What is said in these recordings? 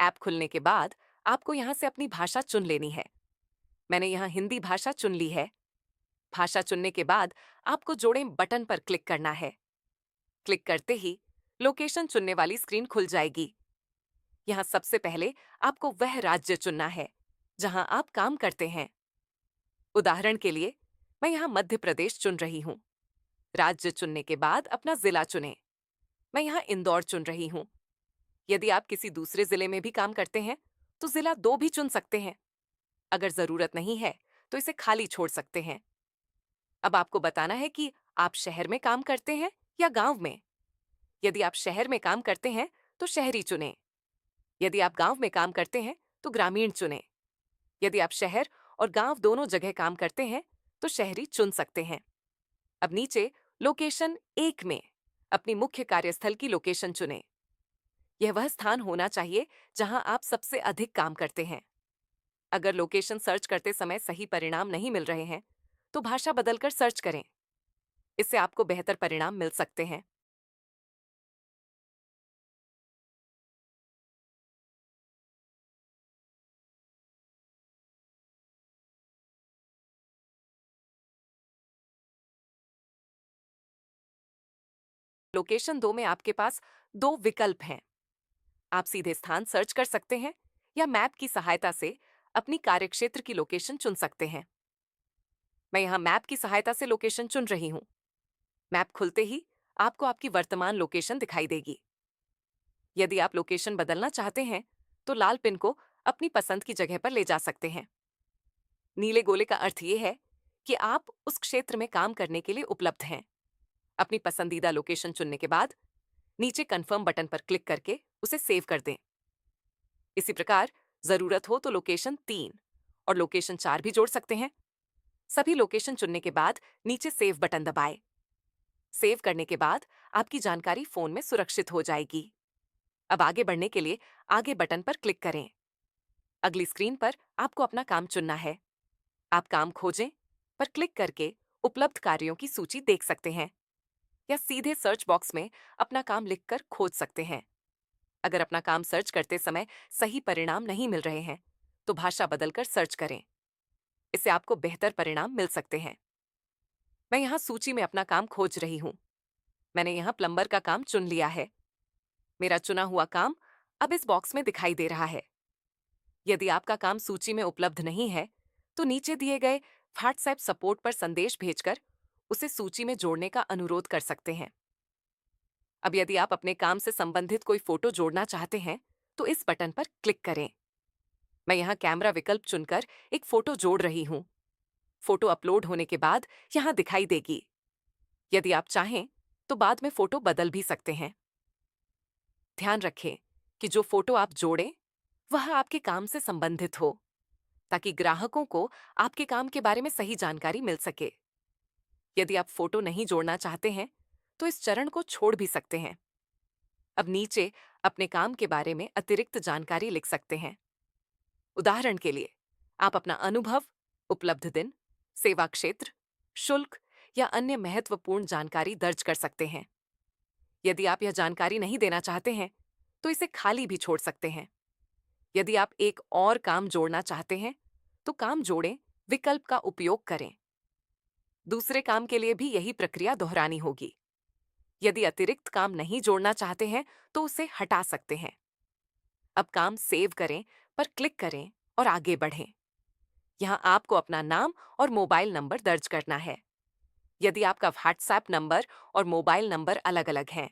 App खुलने के बाद आपको यहाँ से अपनी भाषा चुन लेनी है। मैंने यहाँ हिंदी भाषा चुन ली है। भाषा चुनने के बाद आपको जोड़ें बटन पर क्लिक करना है। क्लिक करते ही लोकेशन चुनने वाली स्क्रीन खुल जाएगी। यहाँ सबसे पहले आपको वह राज्य चुनना है जहाँ आप काम करते हैं। उदाहरण के लिए मैं यहाँ मध्य प्रदेश चुन रही हूँ। राज्य चुनने के बाद अपना जिला चुनें। मैं यहाँ इंदौर चुन रही हूँ। यदि आप किसी दूसरे जिले में भी काम करते हैं तो जिला 2 भी चुन सकते हैं। अगर जरूरत नहीं है तो इसे खाली छोड़ सकते हैं। अब आपको बताना है कि आप शहर में काम करते हैं या गांव में। यदि आप शहर में काम करते हैं तो शहरी चुनें। यदि आप गांव में काम करते हैं तो ग्रामीण चुनें। यदि आप शहर और गांव दोनों जगह काम करते हैं तो शहरी चुन सकते हैं। अब नीचे लोकेशन 1 में अपनी मुख्य कार्यस्थल की लोकेशन चुनें। यह वह स्थान होना चाहिए जहां आप सबसे अधिक काम करते हैं। अगर लोकेशन सर्च करते समय सही परिणाम नहीं मिल रहे हैं तो भाषा बदलकर सर्च करें। इससे आपको बेहतर परिणाम मिल सकते हैं। लोकेशन 2 में आपके पास 2 विकल्प हैं। आप सीधे स्थान सर्च कर सकते हैं या मैप की सहायता से अपनी कार्यक्षेत्र की लोकेशन चुन सकते हैं। मैं यहाँ मैप की सहायता से लोकेशन चुन रही हूँ। मैप खुलते ही आपको आपकी वर्तमान लोकेशन दिखाई देगी। यदि आप लोकेशन बदलना चाहते हैं तो लाल पिन को अपनी पसंद की जगह पर ले जा सकते हैं। नीले गोले का अर्थ यह है कि आप उस क्षेत्र में काम करने के लिए उपलब्ध हैं। अपनी पसंदीदा लोकेशन चुनने के बाद नीचे कंफर्म बटन पर क्लिक करके उसे सेव कर दें। इसी प्रकार जरूरत हो तो लोकेशन 3 और लोकेशन 4 भी जोड़ सकते हैं। सभी लोकेशन चुनने के बाद नीचे सेव बटन दबाएं। सेव करने के बाद आपकी जानकारी फोन में सुरक्षित हो जाएगी। अब आगे बढ़ने के लिए आगे बटन पर क्लिक करें। अगली स्क्रीन पर आपको अपना काम चुनना है। आप काम खोजें पर क्लिक करके उपलब्ध कार्यों की सूची देख सकते हैं या सीधे सर्च बॉक्स में अपना काम लिखकर खोज सकते हैं। अगर अपना काम सर्च करते समय सही परिणाम नहीं मिल रहे हैं तो भाषा बदलकर सर्च करें। इससे आपको बेहतर परिणाम मिल सकते हैं। मैं यहाँ सूची में अपना काम खोज रही हूँ। मैंने यहाँ प्लम्बर का काम चुन लिया है। मेरा चुना हुआ काम अब इस बॉक्स में दिखाई दे रहा है। यदि आपका काम सूची में उपलब्ध नहीं है तो नीचे दिए गए व्हाट्सएप सपोर्ट पर संदेश भेजकर उसे सूची में जोड़ने का अनुरोध कर सकते हैं। अब यदि आप अपने काम से संबंधित कोई फोटो जोड़ना चाहते हैं तो इस बटन पर क्लिक करें। मैं यहाँ कैमरा विकल्प चुनकर एक फोटो जोड़ रही हूँ। फोटो अपलोड होने के बाद यहाँ दिखाई देगी। यदि आप चाहें तो बाद में फोटो बदल भी सकते हैं। ध्यान रखें कि जो फोटो आप जोड़ें वह आपके काम से संबंधित हो ताकि ग्राहकों को आपके काम के बारे में सही जानकारी मिल सके। यदि आप फोटो नहीं जोड़ना चाहते हैं तो इस चरण को छोड़ भी सकते हैं। अब नीचे अपने काम के बारे में अतिरिक्त जानकारी लिख सकते हैं। उदाहरण के लिए आप अपना अनुभव, उपलब्ध दिन, सेवा क्षेत्र, शुल्क या अन्य महत्वपूर्ण जानकारी दर्ज कर सकते हैं। यदि आप यह जानकारी नहीं देना चाहते हैं तो इसे खाली भी छोड़ सकते हैं। यदि आप एक और काम जोड़ना चाहते हैं तो काम जोड़ें विकल्प का उपयोग करें। दूसरे काम के लिए भी यही प्रक्रिया दोहरानी होगी। यदि अतिरिक्त काम नहीं जोड़ना चाहते हैं तो उसे हटा सकते हैं। अब काम सेव करें पर क्लिक करें और आगे बढ़ें। यहाँ आपको अपना नाम और मोबाइल नंबर दर्ज करना है। यदि आपका व्हाट्सएप नंबर और मोबाइल नंबर अलग अलग हैं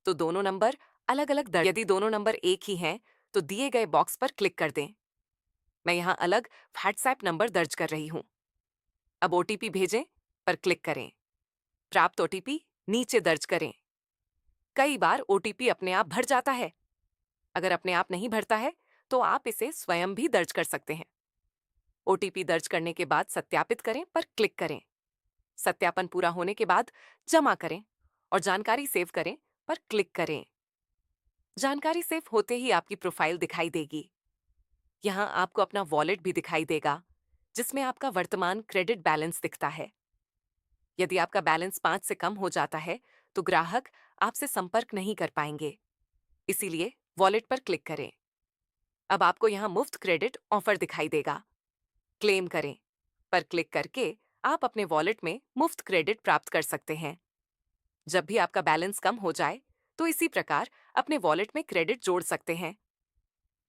तो दोनों नंबर अलग अलग दर्ज। यदि दोनों नंबर एक ही हैं तो दिए गए बॉक्स पर क्लिक कर दें। मैं यहाँ अलग व्हाट्सएप नंबर दर्ज कर रही हूँ। अब ओटीपी भेजें पर क्लिक करें। प्राप्त ओटीपी नीचे दर्ज करें। कई बार ओटीपी अपने आप भर जाता है। अगर अपने आप नहीं भरता है तो आप इसे स्वयं भी दर्ज कर सकते हैं। ओटीपी दर्ज करने के बाद सत्यापित करें पर क्लिक करें। सत्यापन पूरा होने के बाद जमा करें और जानकारी सेव करें पर क्लिक करें। जानकारी सेव होते ही आपकी प्रोफाइल दिखाई देगी। यहाँ आपको अपना वॉलेट भी दिखाई देगा जिसमें आपका वर्तमान क्रेडिट बैलेंस दिखता है। यदि आपका बैलेंस 5 से कम हो जाता है तो ग्राहक आपसे संपर्क नहीं कर पाएंगे। इसीलिए वॉलेट पर क्लिक करें। अब आपको यहाँ मुफ्त क्रेडिट ऑफर दिखाई देगा। क्लेम करें पर क्लिक करके आप अपने वॉलेट में मुफ्त क्रेडिट प्राप्त कर सकते हैं। जब भी आपका बैलेंस कम हो जाए, तो इसी प्रकार अपने वॉलेट में क्रेडिट जोड़ सकते हैं।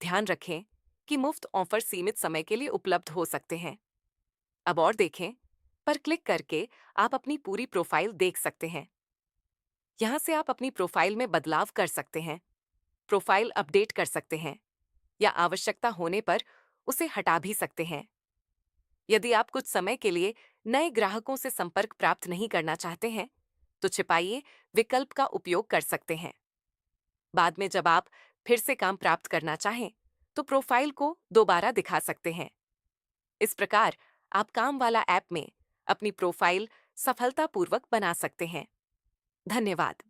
ध्यान रखें कि मुफ्त ऑफर सीमित समय के लिए उपलब्ध हो सकते हैं। अब और देखें पर क्लिक करके आप अपनी पूरी प्रोफाइल देख सकते हैं। यहाँ से आप अपनी प्रोफाइल में बदलाव कर सकते हैं, प्रोफाइल अपडेट कर सकते हैं या आवश्यकता होने पर उसे हटा भी सकते हैं। यदि आप कुछ समय के लिए नए ग्राहकों से संपर्क प्राप्त नहीं करना चाहते हैं, तो छिपाइए विकल्प का उपयोग कर सकते हैं। बाद में जब आप फिर से काम प्राप्त करना चाहें, तो प्रोफाइल को दोबारा दिखा सकते हैं। इस प्रकार आप काम वाला ऐप में अपनी प्रोफाइल सफलतापूर्वक बना सकते हैं। धन्यवाद।